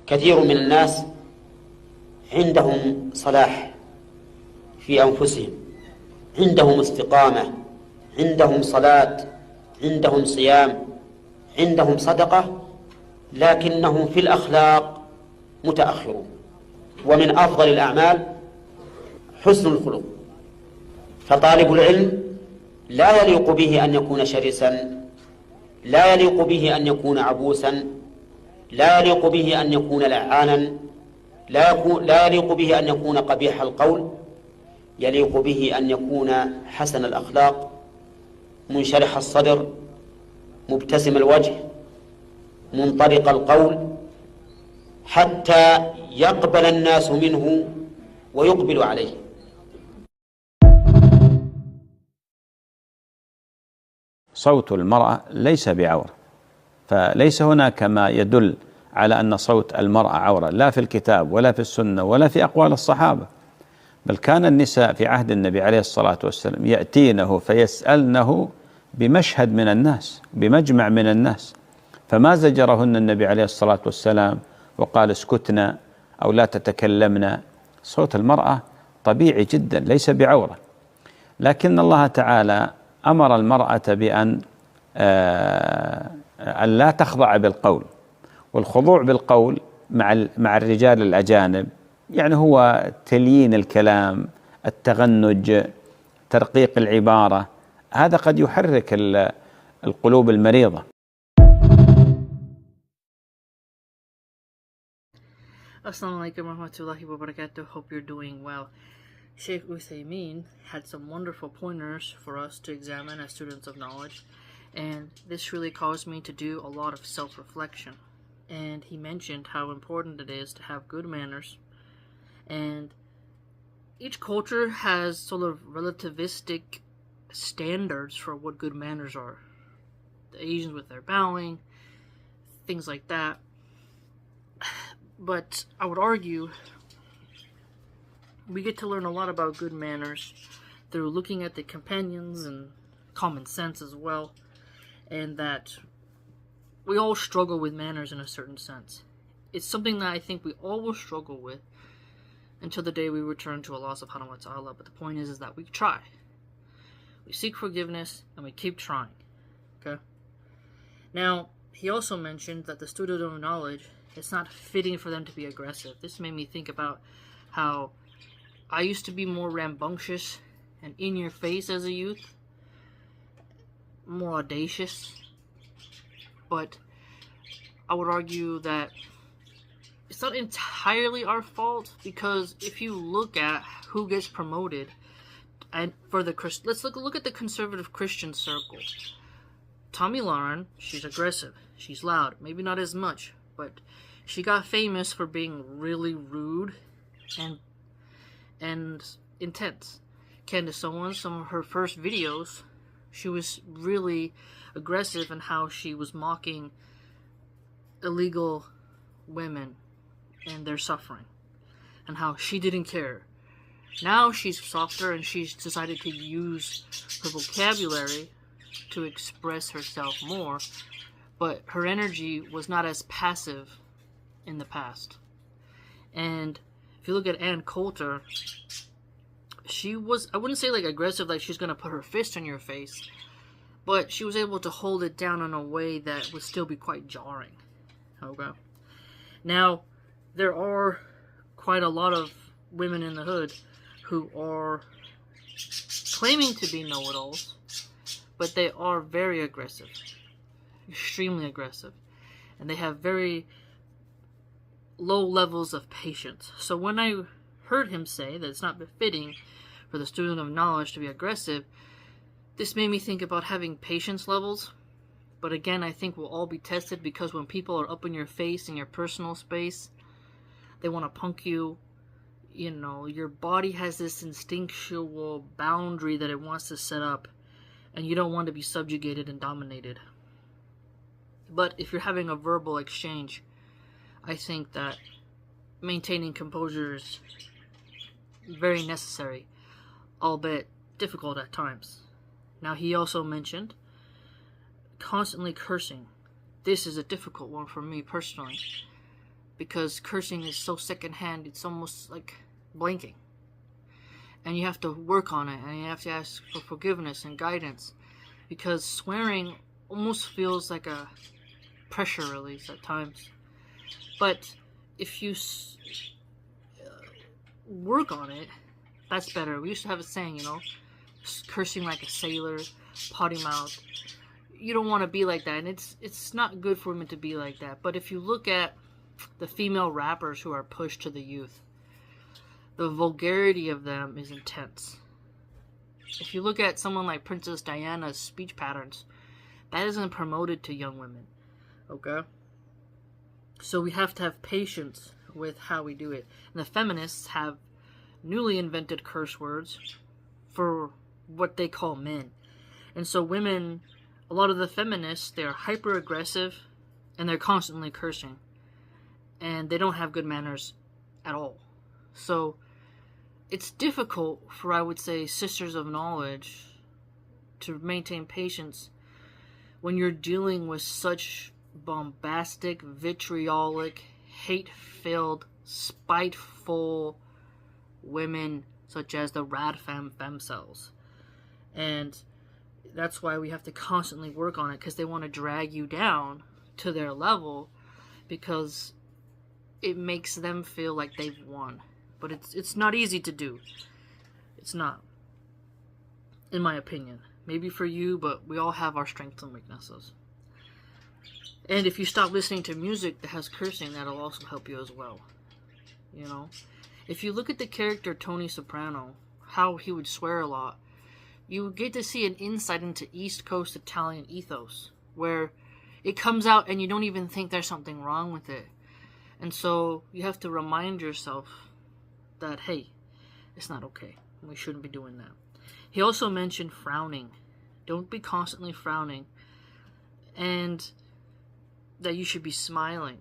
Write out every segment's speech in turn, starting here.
كثير من الناس عندهم صلاح في أنفسهم، عندهم استقامة، عندهم صلاة، عندهم صيام، عندهم صدقة، لكنهم في الأخلاق متأخرون. ومن أفضل الأعمال حسن الخلق، فطالب العلم لا يليق به أن يكون شرسا، لا يليق به أن يكون عبوسا، لا يليق به أن يكون لعانا، لا يليق به أن يكون قبيح القول، يليق به أن يكون حسن الأخلاق، منشرح الصدر، مبتسم الوجه، منطلق القول، حتى يقبل الناس منه ويقبل عليه. صوت المرأة ليس بعورة، فليس هناك ما يدل على أن صوت المرأة عورة، لا في الكتاب ولا في السنة ولا في أقوال الصحابة، بل كان النساء في عهد النبي عليه الصلاة والسلام يأتينه فيسألنه بمشهد من الناس، بمجمع من الناس، فما زجرهن النبي عليه الصلاة والسلام وقال اسكتنا أو لا تتكلمنا. صوت المرأة طبيعي جدا ليس بعورة، لكن الله تعالى أمر المرأة بأن لا تخضع بالقول، والخضوع بالقول مع الرجال الأجانب يعني هو تليين الكلام، التغنج، ترقيق العبارة، هذا قد يحرك القلوب المريضة. Assalamu alaikum warahmatullahi wabarakatuh. Hope you're doing well. Sheikh Uthaymeen had some wonderful pointers for us to examine as students of knowledge, and this really caused me to do a lot of self-reflection. And he mentioned how important it is to have good manners, and each culture has sort of relativistic standards for what good manners are. The Asians with their bowing, things like that. But I would argue we get to learn a lot about good manners through looking at the companions and common sense as well, and that we all struggle with manners in a certain sense. It's something that I think we all will struggle with until the day we return to Allah subhanahu wa ta'ala, but the point is that we try. We seek forgiveness and we keep trying. Okay? Now, he also mentioned that the student of knowledge, it's not fitting for them to be aggressive. This made me think about how I used to be more rambunctious and in your face as a youth, more audacious, but I would argue that it's not entirely our fault, because if you look at who gets promoted, and for the let's look at the conservative Christian circle. Tommy Lauren, she's aggressive, she's loud, maybe not as much, but she got famous for being really rude and intense. Candace Owens, some of her first videos, she was really aggressive in how she was mocking illegal women and their suffering, and how she didn't care. Now she's softer and she's decided to use her vocabulary to express herself more, but her energy was not as passive in the past. And if you look at Ann Coulter, she was, I wouldn't say like aggressive, like she's gonna put her fist in your face, but she was able to hold it down in a way that would still be quite jarring. Okay. Now, there are quite a lot of women in the hood who are claiming to be know-it-alls, but they are very aggressive, extremely aggressive, and they have very low levels of patience. So when I heard him say that it's not befitting for the student of knowledge to be aggressive, this made me think about having patience levels. But again, I think we'll all be tested, because when people are up in your face in your personal space, they want to punk you. You know, your body has this instinctual boundary that it wants to set up, and you don't want to be subjugated and dominated. But if you're having a verbal exchange, I think that maintaining composure is very necessary, albeit difficult at times. Now, he also mentioned constantly cursing. This is a difficult one for me personally. because cursing is so secondhand, it's almost like blinking. And you have to work on it, and you have to ask for forgiveness and guidance, because swearing almost feels like a pressure release at times. But if you work on it, that's better. We used to have a saying, cursing like a sailor, potty mouth. You don't want to be like that, and it's not good for women to be like that. But if you look at the female rappers who are pushed to the youth, the vulgarity of them is intense. If you look at someone like Princess Diana's speech patterns, that isn't promoted to young women. Okay? So we have to have patience with how we do it. And the feminists have newly invented curse words for what they call men. And so women, a lot of the feminists, they're hyper aggressive and they're constantly cursing. And they don't have good manners at all. So it's difficult for, I would say, sisters of knowledge to maintain patience when you're dealing with such bombastic, vitriolic, hate-filled, spiteful women such as the femcells. And that's why we have to constantly work on it, because they want to drag you down to their level, because it makes them feel like they've won. But it's not easy to do. It's not. In my opinion. Maybe for you, but we all have our strengths and weaknesses. And if you stop listening to music that has cursing, that'll also help you as well. If you look at the character Tony Soprano, how he would swear a lot, you get to see an insight into East Coast Italian ethos, where it comes out and you don't even think there's something wrong with it. And so you have to remind yourself that, hey, it's not okay. We shouldn't be doing that. He also mentioned frowning. Don't be constantly frowning. And that you should be smiling.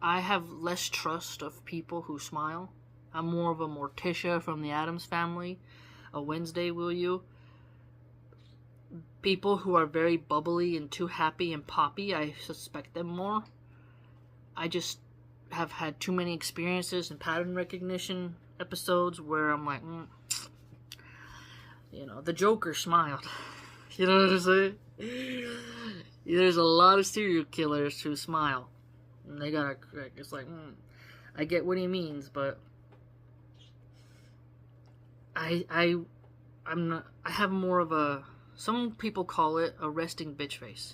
I have less trust of people who smile. I'm more of a Morticia from the Addams Family. A Wednesday, will you? People who are very bubbly and too happy and poppy, I suspect them more. I just have had too many experiences and pattern recognition episodes where I'm like, the Joker smiled. You know what I'm saying? There's a lot of serial killers who smile. And they gotta, it's like, I get what he means, but I'm not, I have more of a, some people call it a resting bitch face.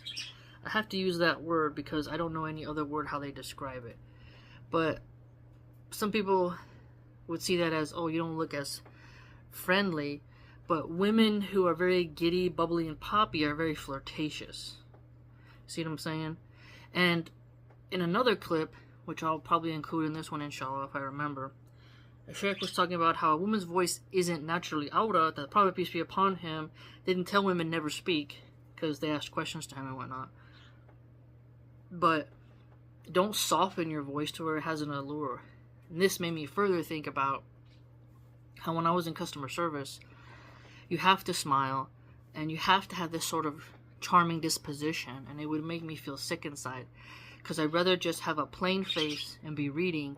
I have to use that word because I don't know any other word how they describe it. But some people would see that as, oh, you don't look as friendly. But women who are very giddy, bubbly, and poppy are very flirtatious. See what I'm saying? And in another clip, which I'll probably include in this one, inshallah, if I remember, a sheikh was talking about how a woman's voice isn't naturally aura, that the Prophet, peace be upon him, didn't tell women never speak, because they asked questions to him and whatnot. But don't soften your voice to where it has an allure. And this made me further think about how when I was in customer service, you have to smile, and you have to have this sort of charming disposition, and it would make me feel sick inside, because I'd rather just have a plain face and be reading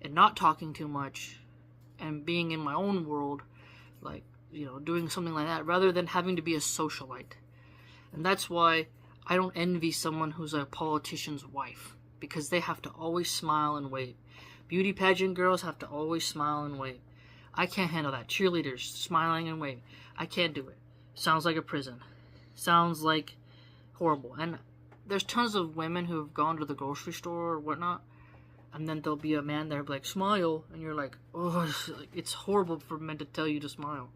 and not talking too much and being in my own world, like, doing something like that, rather than having to be a socialite. And that's why I don't envy someone who's a politician's wife, because they have to always smile and wave. Beauty pageant girls have to always smile and wave. I can't handle that. Cheerleaders smiling and waving. I can't do it. Sounds like a prison. Sounds like horrible. And there's tons of women who have gone to the grocery store or whatnot, and then there'll be a man there like, smile, and you're like, oh, it's horrible for men to tell you to smile.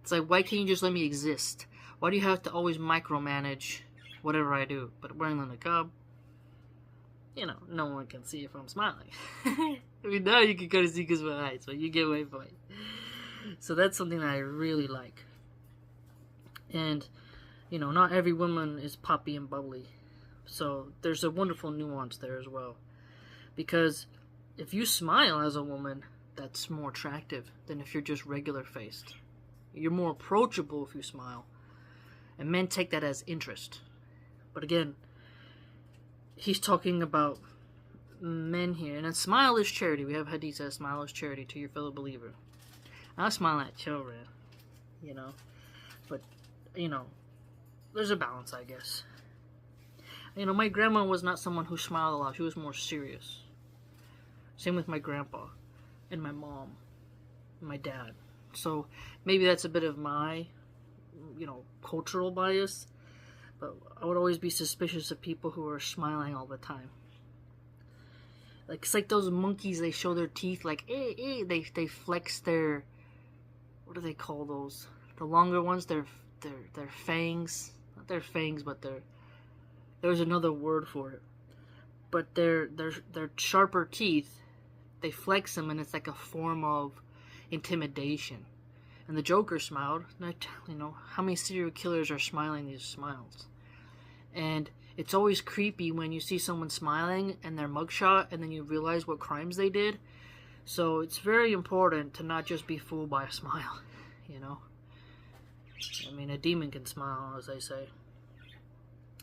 It's like, why can't you just let me exist? Why do you have to always micromanage whatever I do? But wearing the niqab, no one can see if I'm smiling. I mean, now you can kind of see because my eyes, but you get my point. So that's something that I really like. And, not every woman is poppy and bubbly. So there's a wonderful nuance there as well. Because if you smile as a woman, that's more attractive than if you're just regular faced. You're more approachable if you smile. And men take that as interest. But again, he's talking about men here. And then smile is charity. We have hadith says smile is charity to your fellow believer. I smile at children, you know. But, you know, there's a balance, I guess. You know, my grandma was not someone who smiled a lot. She was more serious. Same with my grandpa and my mom and my dad. So maybe that's a bit of my, you know, cultural bias. But I would always be suspicious of people who are smiling all the time. Like, it's like those monkeys, they show their teeth, like, they flex their, what do they call those? The longer ones, their fangs. Not their fangs, but there's another word for it. But their sharper teeth, they flex them, and it's like a form of intimidation. And the Joker smiled. You know, how many serial killers are smiling these smiles? And it's always creepy when you see someone smiling and their mugshot, and then you realize what crimes they did. So it's very important to not just be fooled by a smile, you know. I mean, a demon can smile, as they say.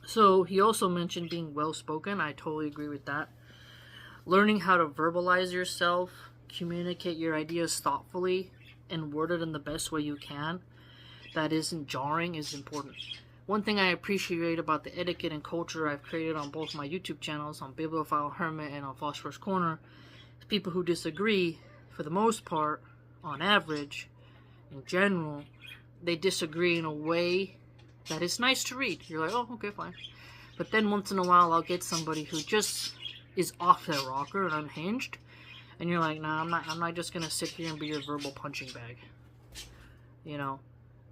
So he also mentioned being well-spoken. I totally agree with that. Learning how to verbalize yourself, communicate your ideas thoughtfully, and word it in the best way you can that isn't jarring is important. One thing I appreciate about the etiquette and culture I've created on both my YouTube channels, on Bibliophile, Hermit, and on Philosopher's Corner, is people who disagree, for the most part, on average, in general, they disagree in a way that is nice to read. You're like, oh, okay, fine. But then once in a while, I'll get somebody who just is off their rocker and unhinged, and you're like, nah, I'm not just gonna sit here and be your verbal punching bag. You know?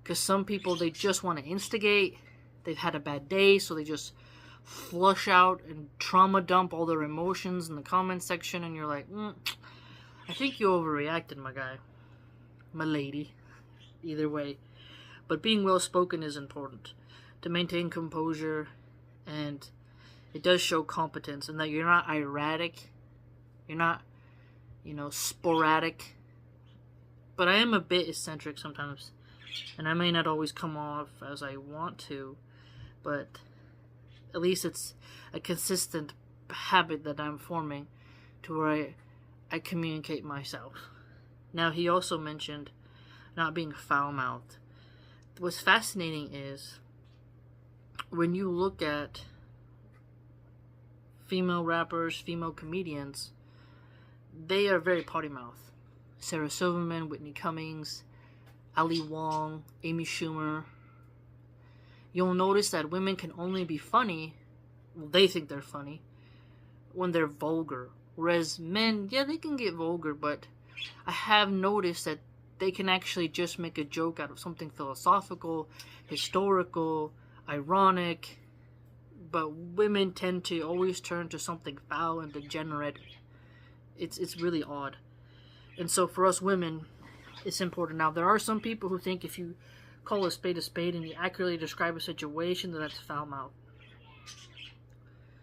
Because some people, they just want to instigate. They've had a bad day, so they just flush out and trauma dump all their emotions in the comment section, and you're like, I think you overreacted, my guy. My lady. Either way. But being well-spoken is important. To maintain composure, and it does show competence, and that you're not erratic. You're not, you know, sporadic. But I am a bit eccentric sometimes. And I may not always come off as I want to, but at least it's a consistent habit that I'm forming to where I communicate myself. Now, he also mentioned not being foul-mouthed. What's fascinating is when you look at female rappers, female comedians, they are very potty-mouthed. Sarah Silverman, Whitney Cummings, Ali Wong, Amy Schumer. You'll notice that women can only be funny, well, they think they're funny, when they're vulgar. Whereas men, yeah, they can get vulgar, but I have noticed that they can actually just make a joke out of something philosophical, historical, ironic, but women tend to always turn to something foul and degenerate. It's really odd. And so for us women, it's important. Now, there are some people who think if you call a spade and you accurately describe a situation, then that's foul-mouthed.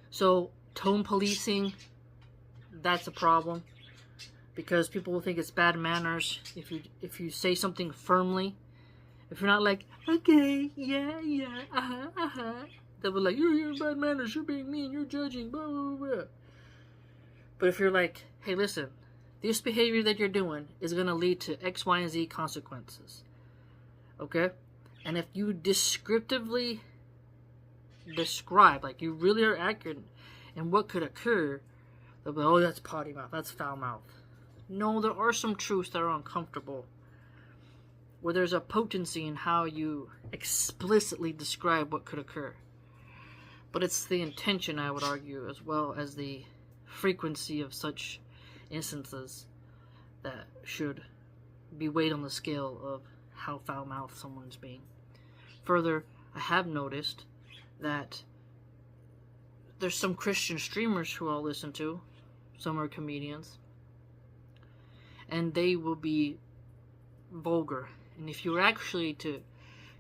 So, tone policing, that's a problem. Because people will think it's bad manners if you say something firmly. If you're not like, okay, yeah, they'll be like, you're bad manners, you're being mean, you're judging, blah, blah, blah. But if you're like, hey, listen, this behavior that you're doing is going to lead to X, Y, and Z consequences. Okay? And if you descriptively describe, like you really are accurate in what could occur, they'll be like, oh, that's potty mouth, that's foul mouth. No, there are some truths that are uncomfortable. Where there's a potency in how you explicitly describe what could occur. But it's the intention, I would argue, as well as the frequency of such instances that should be weighed on the scale of how foul-mouthed someone's being. Further, I have noticed that there's some Christian streamers who I'll listen to. Some are comedians. And they will be vulgar. And if you were actually to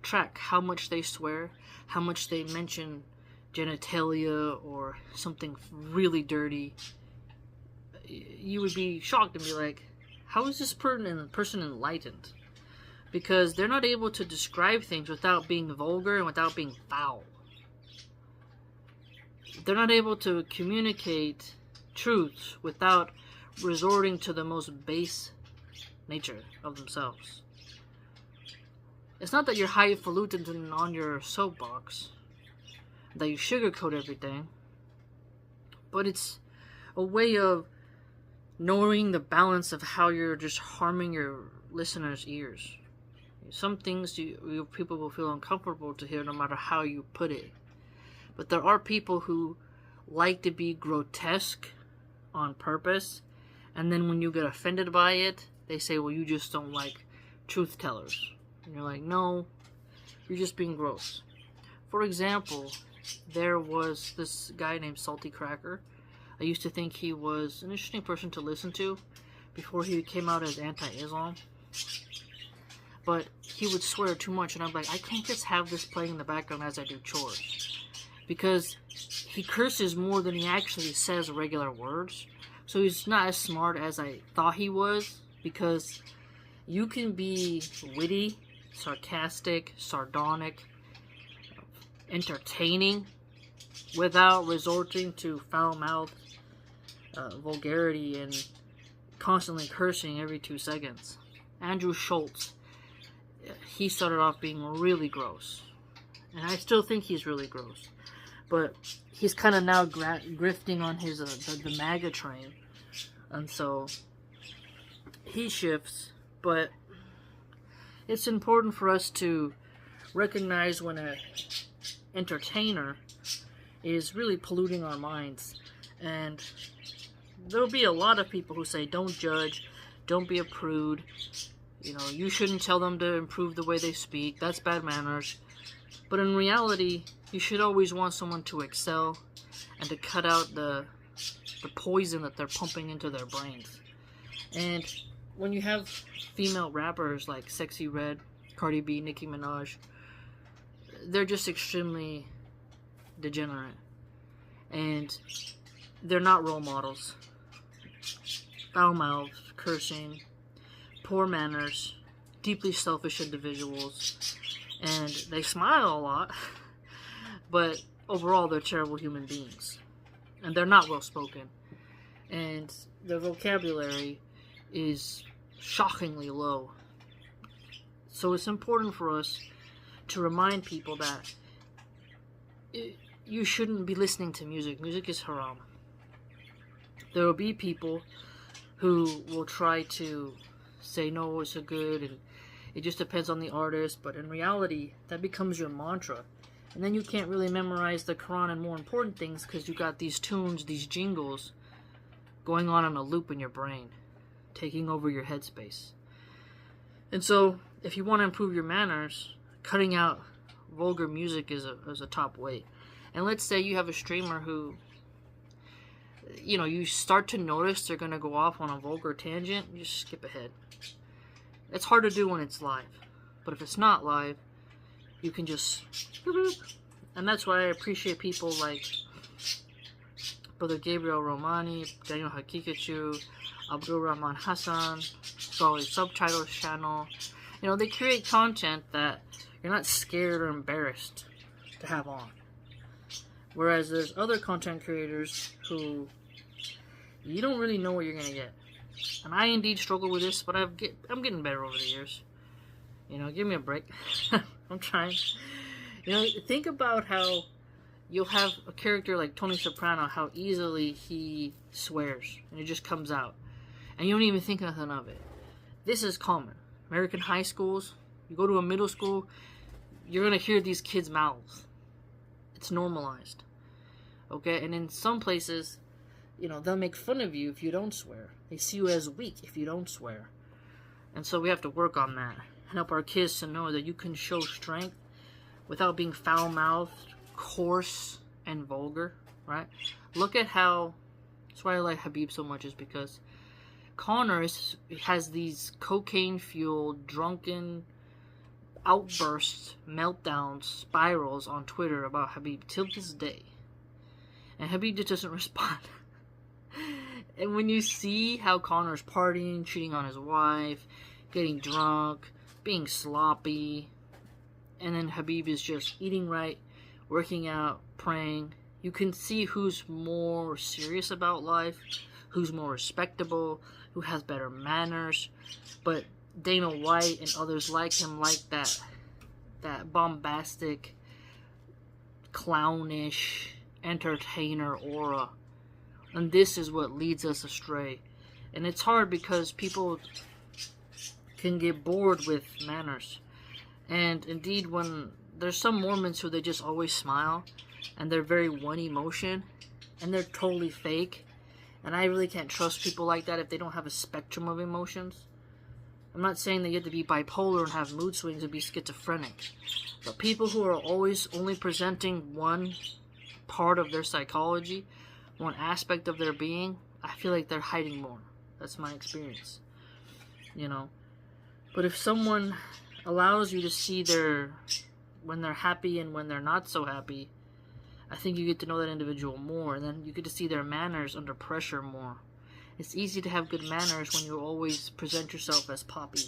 track how much they swear, how much they mention genitalia or something really dirty, you would be shocked and be like, how is this person enlightened? Because they're not able to describe things without being vulgar and without being foul. They're not able to communicate truths without resorting to the most base nature of themselves. It's not that you're highfalutin and on your soapbox, that you sugarcoat everything, but it's a way of knowing the balance of how you're just harming your listeners' ears. Some things people will feel uncomfortable to hear no matter how you put it. But there are people who like to be grotesque on purpose, and then when you get offended by it, they say, well, you just don't like truth tellers. And you're like, no, you're just being gross. For example, there was this guy named Salty Cracker. I used to think he was an interesting person to listen to before he came out as anti-Islam. But he would swear too much, and I'm like, I can't just have this playing in the background as I do chores. Because he curses more than he actually says regular words. So he's not as smart as I thought he was, because you can be witty, sarcastic, sardonic, entertaining, without resorting to foul-mouthed vulgarity and constantly cursing every 2 seconds. Andrew Schultz, he started off being really gross. And I still think he's really gross. But he's kind of now grifting on his the MAGA train. And so he shifts. But it's important for us to recognize when an entertainer is really polluting our minds. And there'll be a lot of people who say, don't judge, don't be a prude, you shouldn't tell them to improve the way they speak, that's bad manners. But in reality, you should always want someone to excel and to cut out the poison that they're pumping into their brains. And when you have female rappers like Sexy Red, Cardi B, Nicki Minaj, they're just extremely degenerate. And they're not role models. Foul-mouthed, cursing, poor manners, deeply selfish individuals, and they smile a lot, but overall they're terrible human beings. And they're not well-spoken. And their vocabulary is shockingly low. So it's important for us to remind people that you shouldn't be listening to music. Music is haram. There will be people who will try to say, no, it's a good, and it just depends on the artist, but in reality, that becomes your mantra. And then you can't really memorize the Quran and more important things because you got these tunes, these jingles, going on a loop in your brain, taking over your headspace. And so, if you want to improve your manners, cutting out vulgar music is a top way. And let's say you have a streamer who, you start to notice they're going to go off on a vulgar tangent, you just skip ahead. It's hard to do when it's live. But if it's not live, you can just... And that's why I appreciate people like Brother Gabriel Romani, Daniel Hakikachu, Abdul Rahman Hassan, Scholarly Subtitles channel. They create content that you're not scared or embarrassed to have on. Whereas there's other content creators who you don't really know what you're going to get. And I indeed struggle with this, but I'm getting better over the years. Give me a break. I'm trying. Think about how you'll have a character like Tony Soprano, how easily he swears, and it just comes out. And you don't even think nothing of it. This is common. American high schools, you go to a middle school, you're going to hear these kids' mouths. It's normalized. Okay? And in some places, they'll make fun of you if you don't swear. They see you as weak if you don't swear. And so we have to work on that. And help our kids to know that you can show strength without being foul-mouthed, coarse, and vulgar. Right? Look at how... That's why I like Habib so much, is because Connor has these cocaine-fueled, drunken outbursts, meltdowns, spirals on Twitter about Habib till this day. And Habib just doesn't respond. And when you see how Connor's partying, cheating on his wife, getting drunk, being sloppy, and then Habib is just eating right, working out, praying, You can see who's more serious about life, who's more respectable, who has better manners. But Dana White and others like him like that bombastic, clownish, entertainer aura. And this is what leads us astray. And it's hard because people can get bored with manners. And indeed, when there's some Mormons who they just always smile, and they're very one emotion, and they're totally fake. And I really can't trust people like that if they don't have a spectrum of emotions. I'm not saying that you have to be bipolar and have mood swings and be schizophrenic. But people who are always only presenting one part of their psychology, one aspect of their being, I feel like they're hiding more. That's my experience. You know. But if someone allows you to see when they're happy and when they're not so happy, I think you get to know that individual more, and then you get to see their manners under pressure more. It's easy to have good manners when you always present yourself as poppy,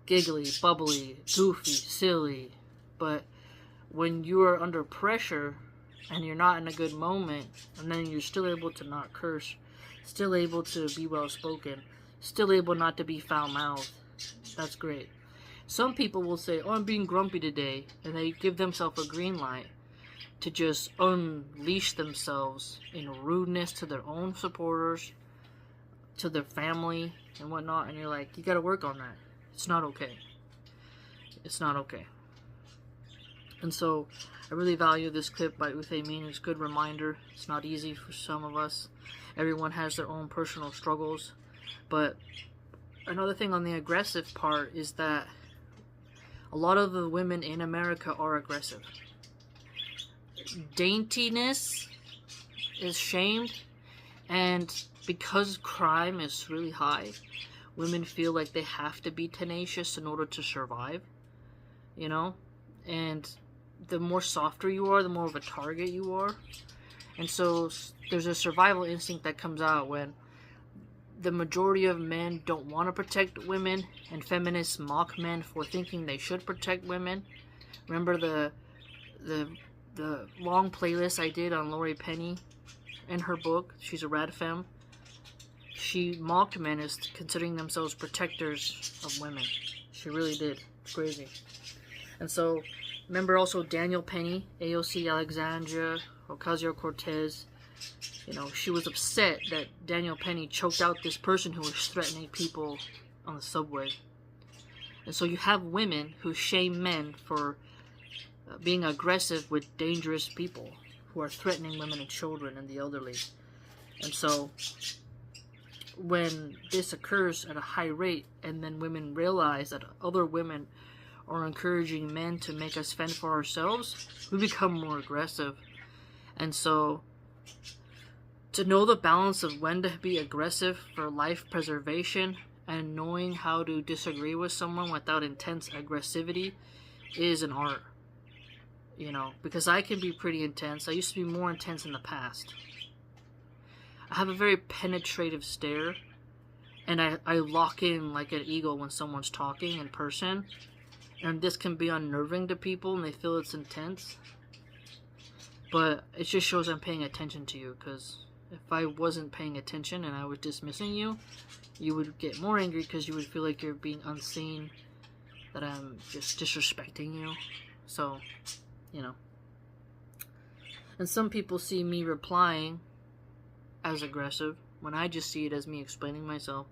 giggly, bubbly, goofy, silly. But when you are under pressure and you're not in a good moment, and then you're still able to not curse, still able to be well spoken, still able not to be foul-mouthed, that's great. Some people will say, "Oh, I'm being grumpy today," and they give themselves a green light to just unleash themselves in rudeness to their own supporters, to their family, and whatnot. And you're like, you gotta work on that. It's not okay. It's not okay. And so, I really value this clip by Uthaymeen. It's a good reminder. It's not easy for some of us. Everyone has their own personal struggles. But another thing on the aggressive part is that a lot of the women in America are aggressive. Daintiness is shamed, and because crime is really high, women feel like they have to be tenacious in order to survive, you know? And the more softer you are, the more of a target you are. And so there's a survival instinct that comes out when the majority of men don't want to protect women, and feminists mock men for thinking they should protect women. Remember the long playlist I did on Lori Penny in her book? She's a rad femme. She mocked men as considering themselves protectors of women. She really did. It's crazy. And so, remember also Daniel Penny, AOC Alexandria, Ocasio-Cortez. You know, she was upset that Daniel Penny choked out this person who was threatening people on the subway. And so you have women who shame men for being aggressive with dangerous people who are threatening women and children and the elderly. And so when this occurs at a high rate, and then women realize that other women are encouraging men to make us fend for ourselves, we become more aggressive. And so to know the balance of when to be aggressive for life preservation and knowing how to disagree with someone without intense aggressivity is an art. You know, because I can be pretty intense. I used to be more intense in the past. I have a very penetrative stare, and I lock in like an eagle when someone's talking in person, and this can be unnerving to people and they feel it's intense, but it just shows I'm paying attention to you, because if I wasn't paying attention and I was dismissing you, you would get more angry because you would feel like you're being unseen, that I'm just disrespecting you. So, you know. And some people see me replying as aggressive when I just see it as me explaining myself.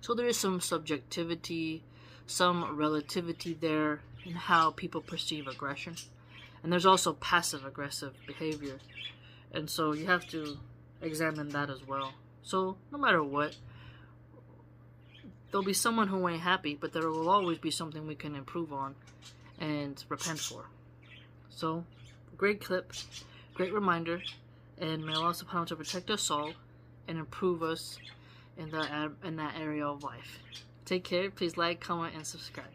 So there is some subjectivity, some relativity there in how people perceive aggression. And there's also passive aggressive behavior. And so you have to examine that as well. So no matter what, there'll be someone who ain't happy, but there will always be something we can improve on and repent for. So, great clip, great reminder, and may Allah subhanahu wa ta'ala protect us all and improve us in that area of life. Take care, please like, comment, and subscribe.